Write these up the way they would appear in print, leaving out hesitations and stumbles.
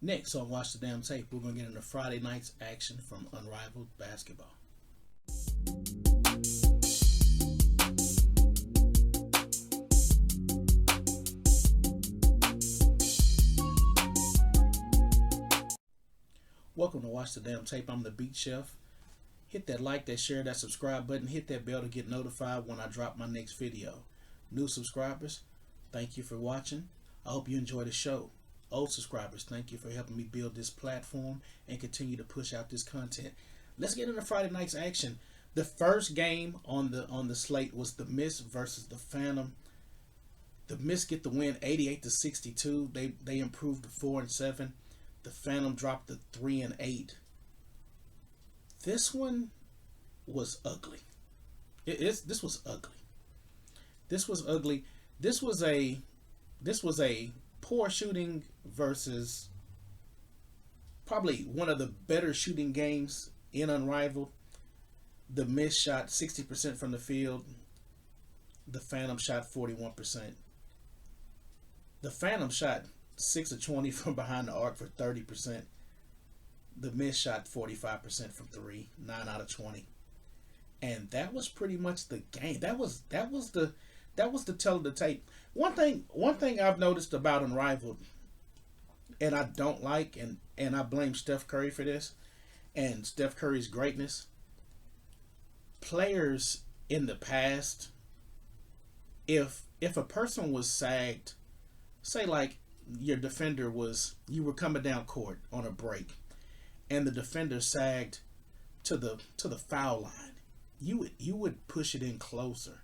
Next on Watch the Damn Tape, we're going to get into Friday night's action from Unrivaled Basketball. Welcome to Watch the Damn Tape. I'm the Beat Chef. Hit that like, that share, that subscribe button. Hit that bell to get notified when I drop my next video. New subscribers, thank you for watching. I hope you enjoy the show. Old subscribers, thank you for helping me build this platform and continue to push out this content. Let's get into Friday night's action. The first game on the slate was the T.U.S.S.L.E versus the Phantom. The T.U.S.S.L.E get the win 88-62. They improved to 4-7. The Phantom dropped to 3-8. This one was ugly. This was ugly. This was ugly. This was a poor shooting versus probably one of the better shooting games in Unrivaled. The T.U.S.S.L.E shot 60% from the field. The Phantom shot 41%. The Phantom shot 6 of 20 from behind the arc for 30%. The T.U.S.S.L.E shot 45% from 3, 9 out of 20. And that was pretty much the game. That was the tell of the tape. One thing I've noticed about Unrivaled, and I don't like, and I blame Steph Curry for this, and Steph Curry's greatness. Players in the past, if a person was sagged, say like your defender you were coming down court on a break, and the defender sagged to the foul line, you would push it in closer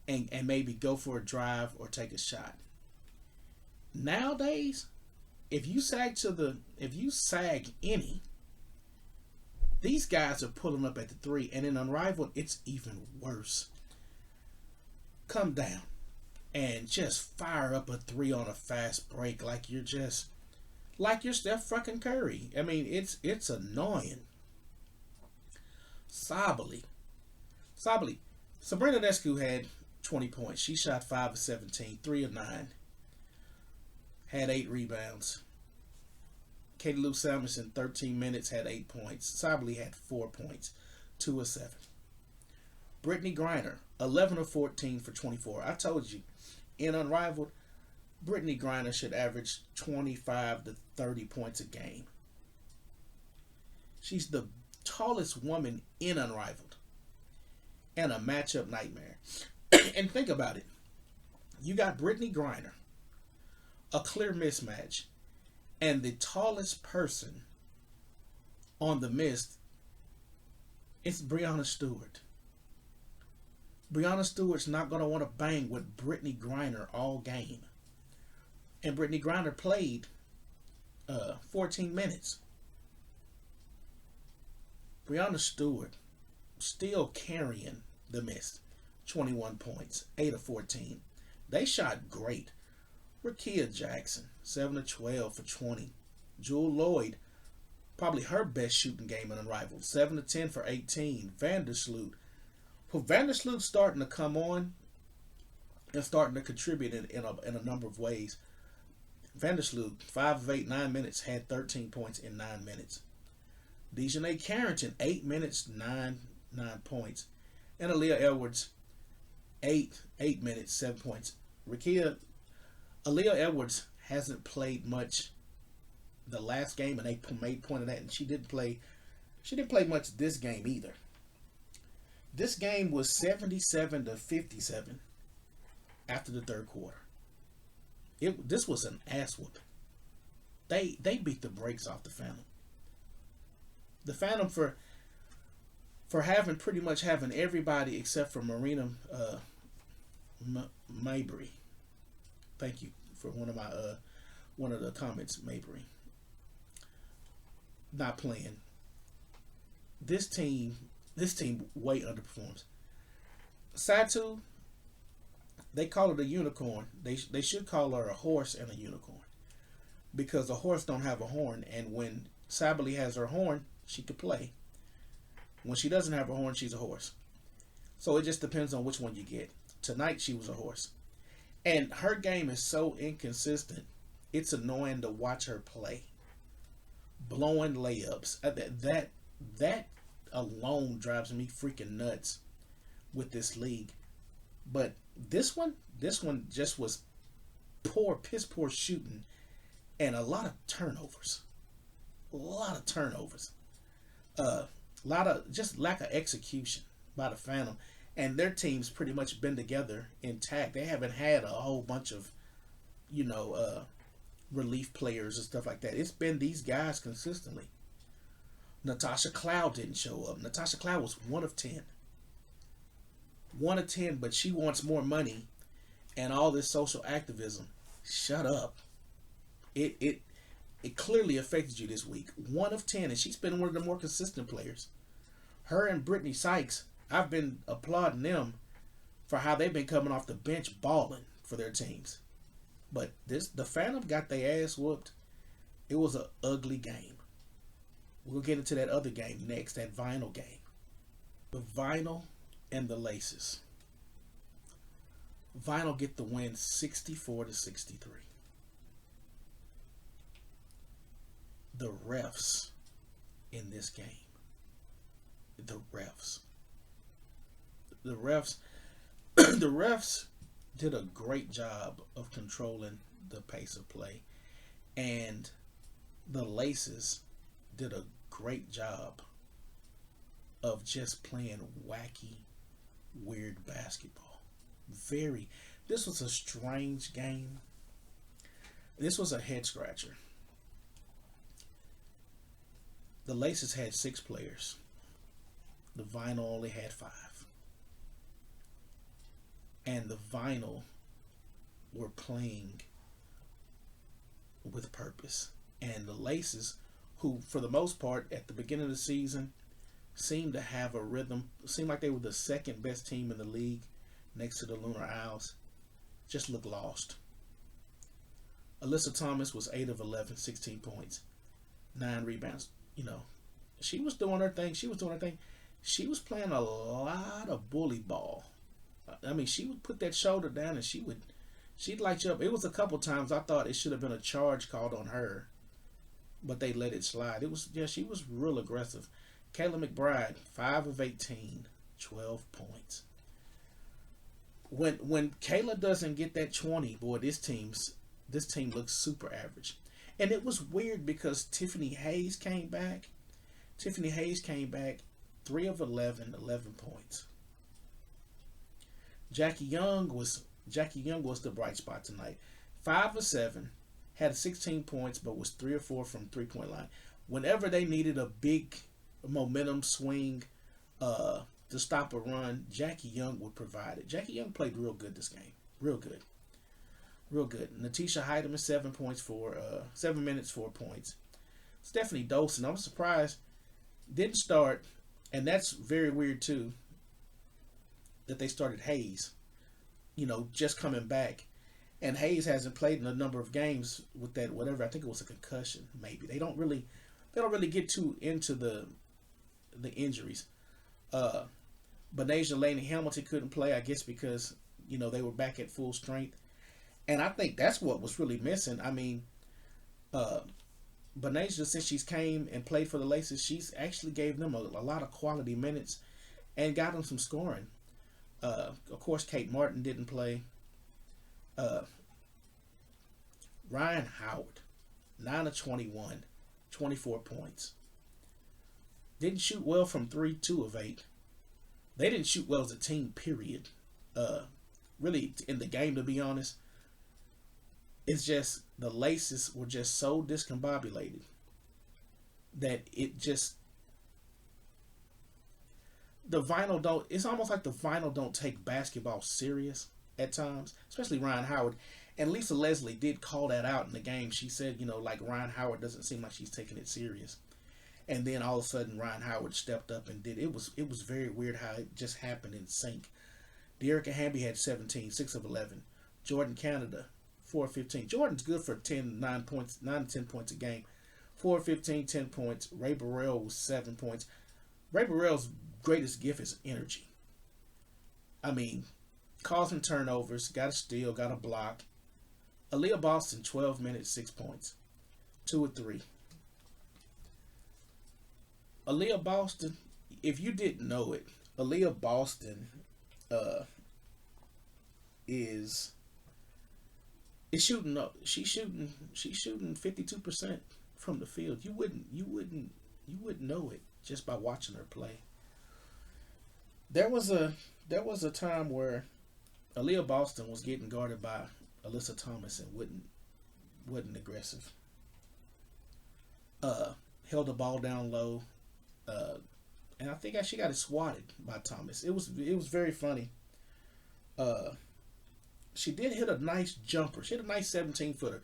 and maybe go for a drive or take a shot. Nowadays, if you sag any, these guys are pulling up at the 3, and in Unrivaled it's even worse. Come down and just fire up a 3 on a fast break like you're Steph fucking Curry. I mean, it's annoying. Sabali. Sabrina Nescu had 20 points. She shot 5 of 17, 3 of 9. Had 8 rebounds. Katie Lou Samuelson, 13 minutes, had 8 points. Sabali had 4 points, 2 of 7. Brittany Griner, 11 of 14 for 24. I told you, in Unrivaled, Brittany Griner should average 25 to 30 points a game. She's the tallest woman in Unrivaled and a matchup nightmare. And think about it. You got Brittany Griner, a clear mismatch, and the tallest person on the T.U.S.S.L.E, it's Breanna Stewart. Breanna Stewart's not going to want to bang with Brittany Griner all game. And Brittany Griner played 14 minutes. Breanna Stewart still carrying the T.U.S.S.L.E. 21 points, 8 of 14. They shot great. Rickea Jackson, 7 of 12 for 20. Jewel Lloyd, probably her best shooting game in Unrivaled, 7 of 10 for 18. Vandersloot. Well, Vandersloot's starting to come on and starting to contribute in a number of ways. Vandersloot, 5 of 8, 9 minutes, had 13 points in 9 minutes. Dejanay Carrington, 8 minutes, 9 points. And Aaliyah Edwards, 8 minutes, 7 points. Aaliyah Edwards hasn't played much the last game, and they made point of that, and she didn't play much this game either. This game was 77-57 after the third quarter. This was an ass whooping. They beat the brakes off the Phantom. The Phantom for pretty much having everybody except for Marina Mabry. Thank you for one of the comments, Mabry. Not playing. This team way underperforms. Satu, they call it a unicorn. They should call her a horse and a unicorn, because a horse don't have a horn, and when Sabali has her horn, she could play. When she doesn't have a horn, she's a horse. So it just depends on which one you get. Tonight she was a horse. And her game is so inconsistent, it's annoying to watch her play. blowing layups. That alone drives me freaking nuts with this league. But this one just was piss poor shooting, and a lot of turnovers. A lot of turnovers. A lot of just lack of execution by the Phantom, and their team's pretty much been together intact. They haven't had a whole bunch of you know relief players and stuff like that. It's been these guys consistently. Natasha Cloud didn't show up. Natasha Cloud was 1 of 10. 1 of 10, but she wants more money and all this social activism. Shut up. It clearly affected you this week. 1 of 10, and she's been one of the more consistent players. Her and Brittany Sykes, I've been applauding them for how they've been coming off the bench balling for their teams. But the Phantom got their ass whooped. It was an ugly game. We'll get into that other game next, that Vinyl game. The Vinyl and the Laces. Vinyl get the win 64-63. The refs in this game. The refs. The refs the refs did a great job of controlling the pace of play, and the Laces did a great job of just playing wacky, weird basketball. This was a strange game. This was a head scratcher. The Laces had 6 players. The Vinyl only had 5. And the Vinyl were playing with purpose. And the Laces, who for the most part at the beginning of the season seemed to have a rhythm, seemed like they were the second best team in the league next to the Lunar Owls, just looked lost. Alyssa Thomas was 8 of 11, 16 points, 9 rebounds. She was doing her thing. She was playing a lot of bully ball. I mean, she would put that shoulder down and she'd light you up. It was a couple times I thought it should have been a charge called on her, but they let it slide. She was real aggressive. Kayla McBride, 5 of 18, 12 points. When Kayla doesn't get that 20, boy, this team looks super average. And it was weird because Tiffany Hayes came back. 3 of 11, 11 points. Jackie Young was the bright spot tonight. 5 of 7, had 16 points, but was 3 of 4 from 3-point line. Whenever they needed a big momentum swing to stop a run, Jackie Young would provide it. Jackie Young played real good this game. Real good. Natisha Heidemann, 7 minutes, 4 points. Stephanie Dolson, I'm surprised, didn't start, and that's very weird too, that they started Hayes, just coming back. And Hayes hasn't played in a number of games with that, whatever, I think it was a concussion, maybe. They don't really get too into the injuries. Benasia Laney Hamilton couldn't play, I guess because, they were back at full strength. And I think that's what was really missing. I mean, Benasia, since she's came and played for the Laces, she's actually gave them a lot of quality minutes and got them some scoring. Of course, Kate Martin didn't play. Ryan Howard, 9 of 21, 24 points. Didn't shoot well from 3, 2 of 8. They didn't shoot well as a team, period. Really, in the game, to be honest. It's just the Laces were just so discombobulated that it's almost like the Vinyl don't take basketball serious at times, especially Ryan Howard. And Lisa Leslie did call that out in the game. She said, like Ryan Howard doesn't seem like she's taking it serious. And then all of a sudden Ryan Howard stepped up and did. It was very weird how it just happened in sync. De'Erica Hamby had 17, 6 of 11. Jordan Canada, 4 of 15. Jordan's good for 9 to 10 points a game. 4 of 15, 10 points. Ray Burrell was 7 points. Ray Burrell's greatest gift is energy. I mean, causing turnovers, got a steal, got a block. Aaliyah Boston, 12 minutes, 6 points. 2 of 3. Aaliyah Boston, if you didn't know it, Aaliyah Boston uh, is shooting up. She's shooting 52% from the field. You wouldn't know it just by watching her play. There was a there was a time where Aaliyah Boston was getting guarded by Alyssa Thomas and wasn't aggressive. Held the ball down low, uh, and I think she got it swatted by Thomas. It was very funny. Uh, she did hit a nice jumper. She hit a nice 17-footer.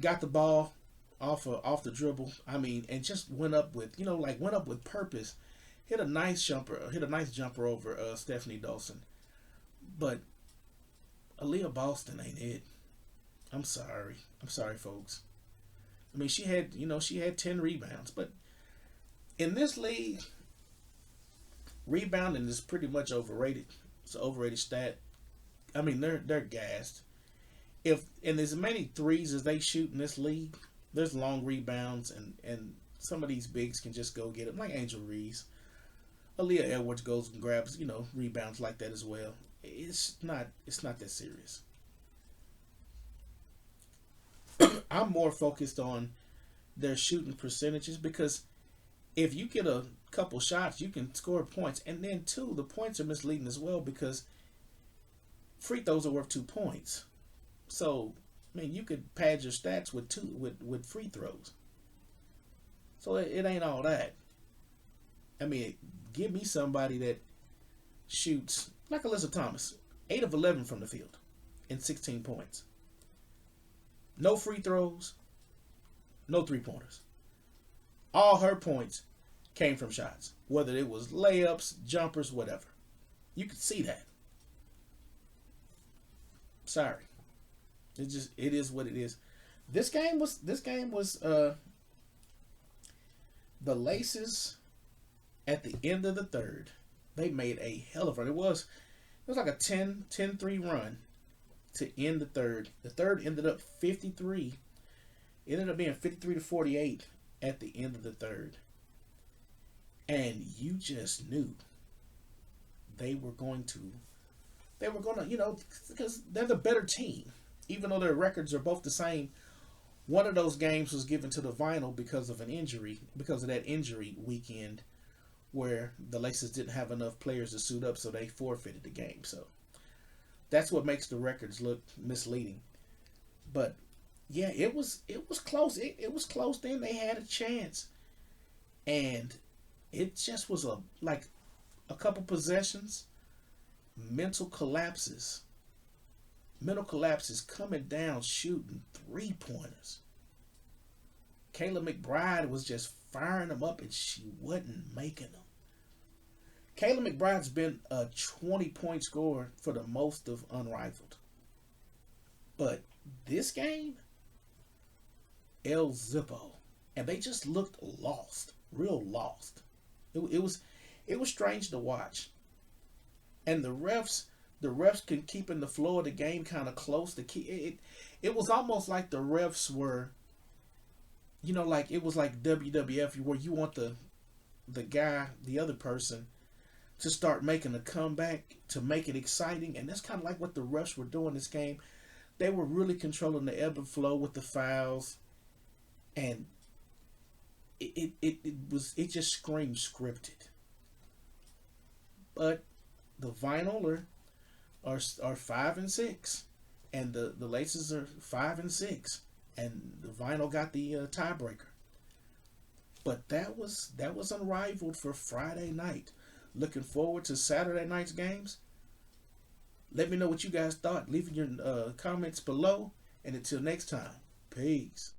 Got the ball off the dribble. I mean, and just went up with went up with purpose. Hit a nice jumper. Hit a nice jumper over Stephanie Dawson. But Aaliyah Boston ain't it. I'm sorry. I'm sorry, folks. I mean, she had 10 rebounds, but in this league, rebounding is pretty much overrated. It's an overrated stat. I mean, they're gassed. If and as many threes as they shoot in this league, there's long rebounds, and some of these bigs can just go get them, like Angel Reese. Aaliyah Edwards goes and grabs rebounds like that as well. It's not that serious. I'm more focused on their shooting percentages because if you get a couple shots, you can score points, and then two, the points are misleading as well because free throws are worth 2 points. So, I mean, you could pad your stats with with free throws. So it ain't all that. I mean, give me somebody that shoots like Alyssa Thomas, 8 of 11 from the field, and 16 points. No free throws, no 3-pointers. All her points came from shots, whether it was layups, jumpers, whatever. You could see that. Sorry. It is what it is. This game was the Laces at the end of the third. They made a hell of a run. It was like a 10-3 run to end the third. The third ended up 53. It ended up being 53-48 at the end of the third. And you just knew they were going to, because they're the better team. Even though their records are both the same, one of those games was given to the Vinyl because of that injury weekend where the Laces didn't have enough players to suit up, so they forfeited the game. So that's what makes the records look misleading. But yeah, it was close. It was close. Then they had a chance, and it just was like a couple possessions, mental collapses coming down shooting 3-pointers. Kayla McBride was just firing them up, and she wasn't making them. Kayla McBride's been a 20-point scorer for the most of Unrivaled. But this game, El Zippo. And they just looked lost. Real lost. It was strange to watch. And the refs can keeping the flow of the game kind of close to keep it was almost like the refs were, like it was like WWF where you want the other person to start making a comeback to make it exciting, and that's kind of like what the refs were doing this game. They were really controlling the ebb and flow with the fouls, and it just screamed scripted. But the Vinyl are 5-6, and the Laces are 5-6, and the Vinyl got the tiebreaker. But that was Unrivaled for Friday night. Looking forward to Saturday night's games. Let me know what you guys thought. Leave your comments below, and until next time, peace.